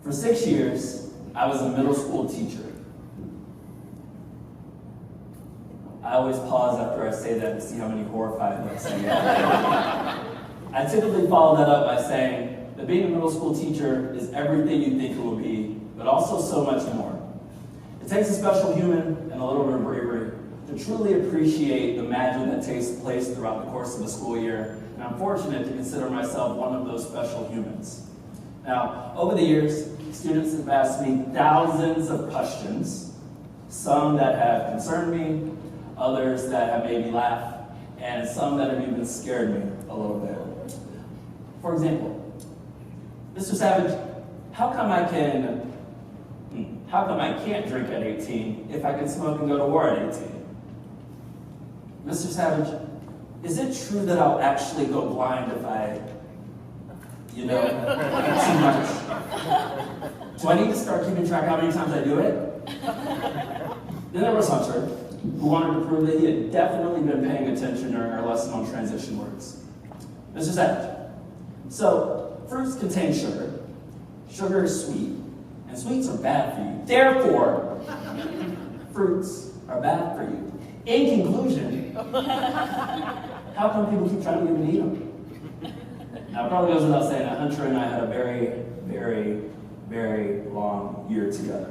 For 6 years, I was a middle school teacher. I always pause after I say that to see how many horrified looks I get. I typically follow that up by saying that being a middle school teacher is everything you think it will be, but also so much more. It takes a special human and a little bit of bravery to truly appreciate the magic that takes place throughout the course of the school year, and I'm fortunate to consider myself one of those special humans. Now, over the years, students have asked me thousands of questions, some that have concerned me, others that have made me laugh, and some that have even scared me a little bit. For example, Mr. Savage, how come I can't drink at 18 if I can smoke and go to war at 18? Mr. Savage, is it true that I'll actually go blind if I, too much? Do I need to start keeping track how many times I do it? Then there was Hunter, who wanted to prove that he had definitely been paying attention during our lesson on transition words. Mr. Savage, so fruits contain sugar. Sugar is sweet, and sweets are bad for you. Therefore, fruits are bad for you. In conclusion, how come people keep trying to get me to eat them? Now, it probably goes without saying that Hunter and I had a very, very, very long year together.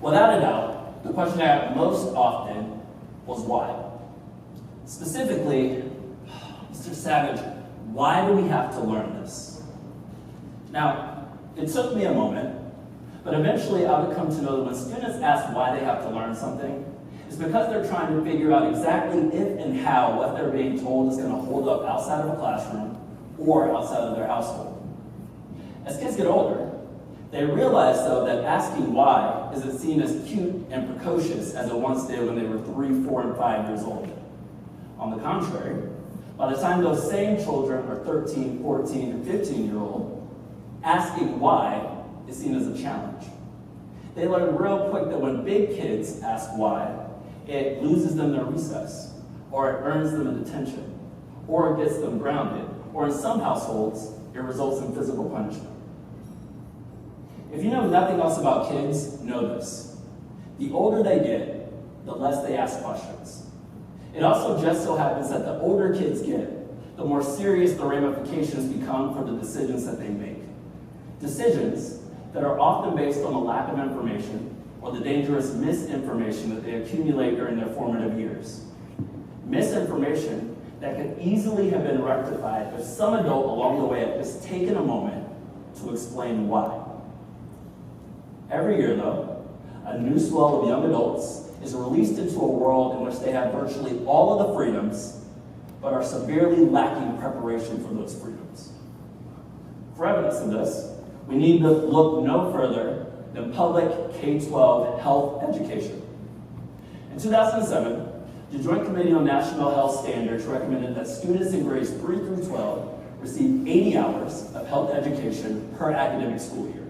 Without a doubt, the question I got most often was why. Specifically, Mr. Savage, why do we have to learn this? Now, it took me a moment, but eventually I would come to know that when students ask why they have to learn something, it's because they're trying to figure out exactly if and how what they're being told is going to hold up outside of a classroom or outside of their household. As kids get older, they realize, though, that asking why isn't seen as cute and precocious as it once did when they were 3, 4, and 5 years old. On the contrary, by the time those same children are 13, 14, and 15-year-old, asking why is seen as a challenge. They learn real quick that when big kids ask why, it loses them their recess, or it earns them a detention, or it gets them grounded, or in some households, it results in physical punishment. If you know nothing else about kids, know this. The older they get, the less they ask questions. It also just so happens that the older kids get, the more serious the ramifications become for the decisions that they make. Decisions that are often based on a lack of information or the dangerous misinformation that they accumulate during their formative years. Misinformation that could easily have been rectified if some adult along the way had just taken a moment to explain why. Every year, though, a new swell of young adults is released into a world in which they have virtually all of the freedoms, but are severely lacking preparation for those freedoms. For evidence of this, we need to look no further than public K-12 health education. In 2007, the Joint Committee on National Health Standards recommended that students in grades 3 through 12 receive 80 hours of health education per academic school year.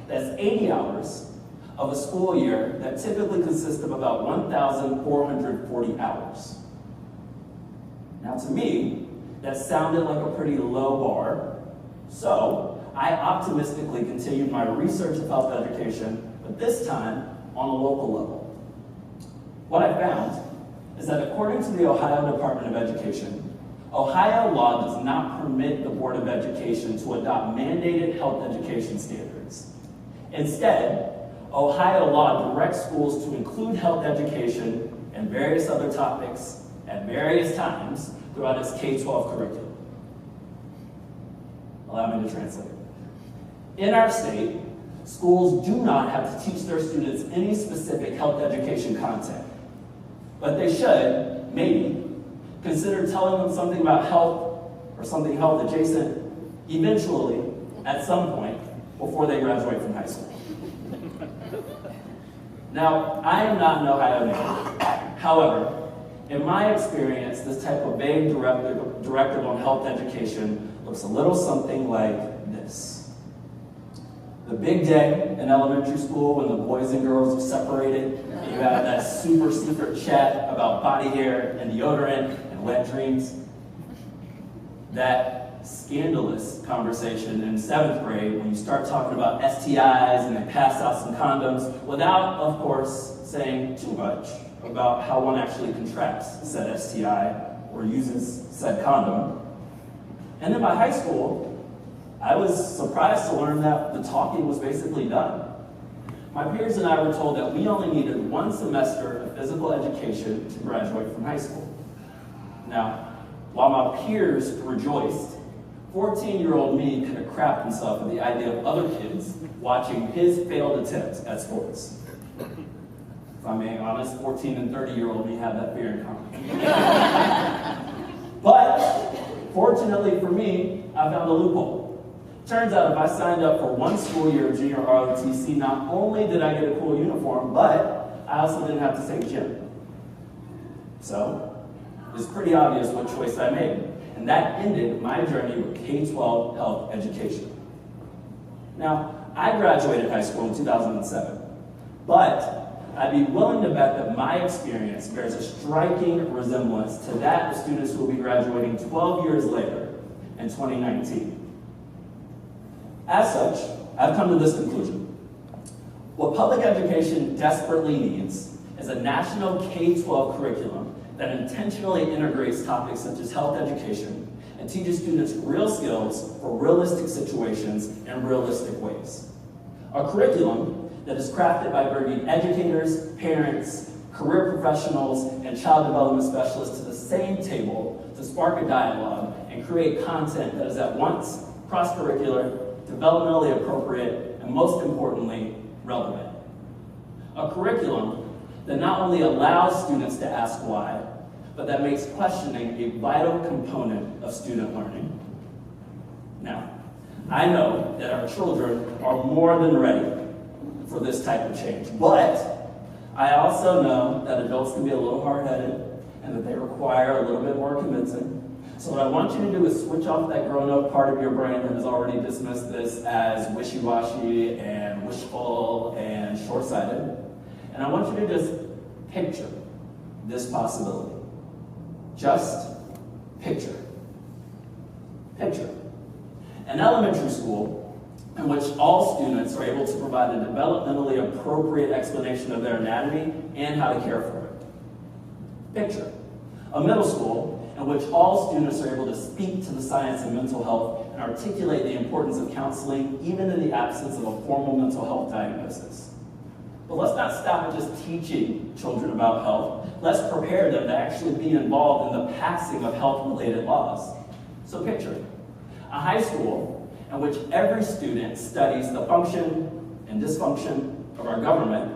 That's 80 hours of a school year that typically consists of about 1,440 hours. Now, to me, that sounded like a pretty low bar, so I optimistically continued my research of health education, but this time on a local level. What I found is that according to the Ohio Department of Education, Ohio law does not permit the Board of Education to adopt mandated health education standards. Instead, Ohio law directs schools to include health education and various other topics at various times throughout its K-12 curriculum. Allow me to translate. In our state, schools do not have to teach their students any specific health education content, but they should, maybe, consider telling them something about health or something health adjacent eventually at some point before they graduate from high school. Now, I am not an Ohio native. However, in my experience, this type of vague directive on health education looks a little something like this. The big day in elementary school when the boys and girls are separated, and you have that super secret chat about body hair and deodorant and wet dreams. That scandalous conversation in 7th grade when you start talking about STIs and they pass out some condoms without, of course, saying too much about how one actually contracts said STI or uses said condom. And then by high school, I was surprised to learn that the talking was basically done. My peers and I were told that we only needed 1 semester of physical education to graduate from high school. Now, while my peers rejoiced, 14-year-old me could have crapped himself at the idea of other kids watching his failed attempts at sports. If I'm being honest, 14 and 30-year-old me have that fear in common. But, fortunately for me, I found a loophole. Turns out if I signed up for 1 school year of junior ROTC, not only did I get a cool uniform, but I also didn't have to take gym. So, it's pretty obvious what choice I made. And that ended my journey with K-12 health education. Now, I graduated high school in 2007, but I'd be willing to bet that my experience bears a striking resemblance to that of students who will be graduating 12 years later in 2019. As such, I've come to this conclusion. What public education desperately needs is a national K-12 curriculum that intentionally integrates topics such as health education and teaches students real skills for realistic situations in realistic ways. A curriculum that is crafted by bringing educators, parents, career professionals, and child development specialists to the same table to spark a dialogue and create content that is at once cross-curricular, developmentally appropriate, and most importantly, relevant. A curriculum that not only allows students to ask why, but that makes questioning a vital component of student learning. Now, I know that our children are more than ready for this type of change, but I also know that adults can be a little hard-headed and that they require a little bit more convincing. So what I want you to do is switch off that grown-up part of your brain that has already dismissed this as wishy-washy and wishful and short-sighted. And I want you to just picture this possibility. Just picture. Picture an elementary school in which all students are able to provide a developmentally appropriate explanation of their anatomy and how to care for it. Picture a middle school in which all students are able to speak to the science of mental health and articulate the importance of counseling, even in the absence of a formal mental health diagnosis. But let's not stop at just teaching children about health. Let's prepare them to actually be involved in the passing of health-related laws. So picture a high school in which every student studies the function and dysfunction of our government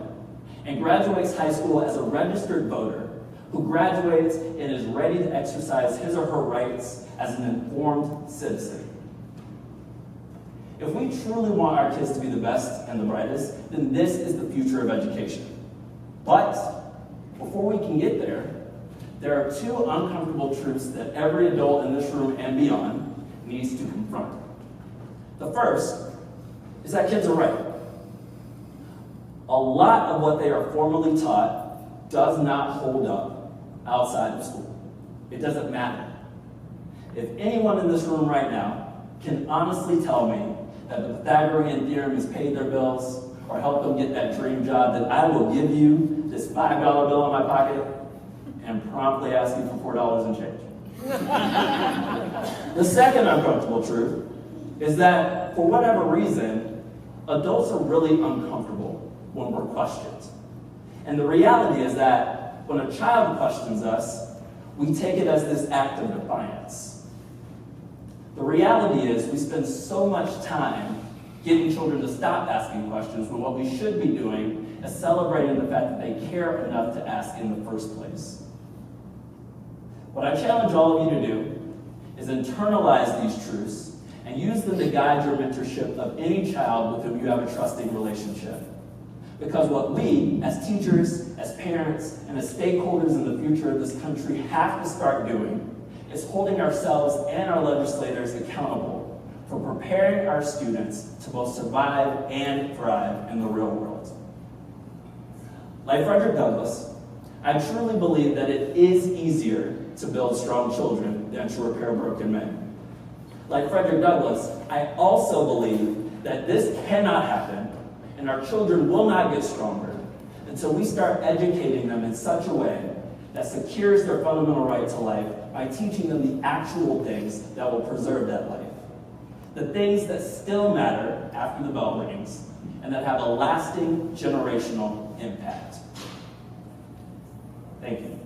and graduates high school as a registered voter who graduates and is ready to exercise his or her rights as an informed citizen. If we truly want our kids to be the best and the brightest, then this is the future of education. But before we can get there, there are 2 uncomfortable truths that every adult in this room and beyond needs to confront. The first is that kids are right. A lot of what they are formally taught does not hold up outside of school. It doesn't matter. If anyone in this room right now can honestly tell me that the Pythagorean theorem has paid their bills or helped them get that dream job, then I will give you this $5 bill in my pocket and promptly ask you for $4 and change. The second uncomfortable truth is that, for whatever reason, adults are really uncomfortable when we're questioned. And the reality is that when a child questions us, we take it as this act of defiance. The reality is we spend so much time getting children to stop asking questions when what we should be doing is celebrating the fact that they care enough to ask in the first place. What I challenge all of you to do is internalize these truths and use them to guide your mentorship of any child with whom you have a trusting relationship. Because what we, as teachers, as parents, and as stakeholders in the future of this country have to start doing is holding ourselves and our legislators accountable for preparing our students to both survive and thrive in the real world. Like Frederick Douglass, I truly believe that it is easier to build strong children than to repair broken men. like Frederick Douglass, I also believe that this cannot happen, and our children will not get stronger until we start educating them in such a way that secures their fundamental right to life by teaching them the actual things that will preserve that life. The things that still matter after the bell rings and that have a lasting generational impact. Thank you.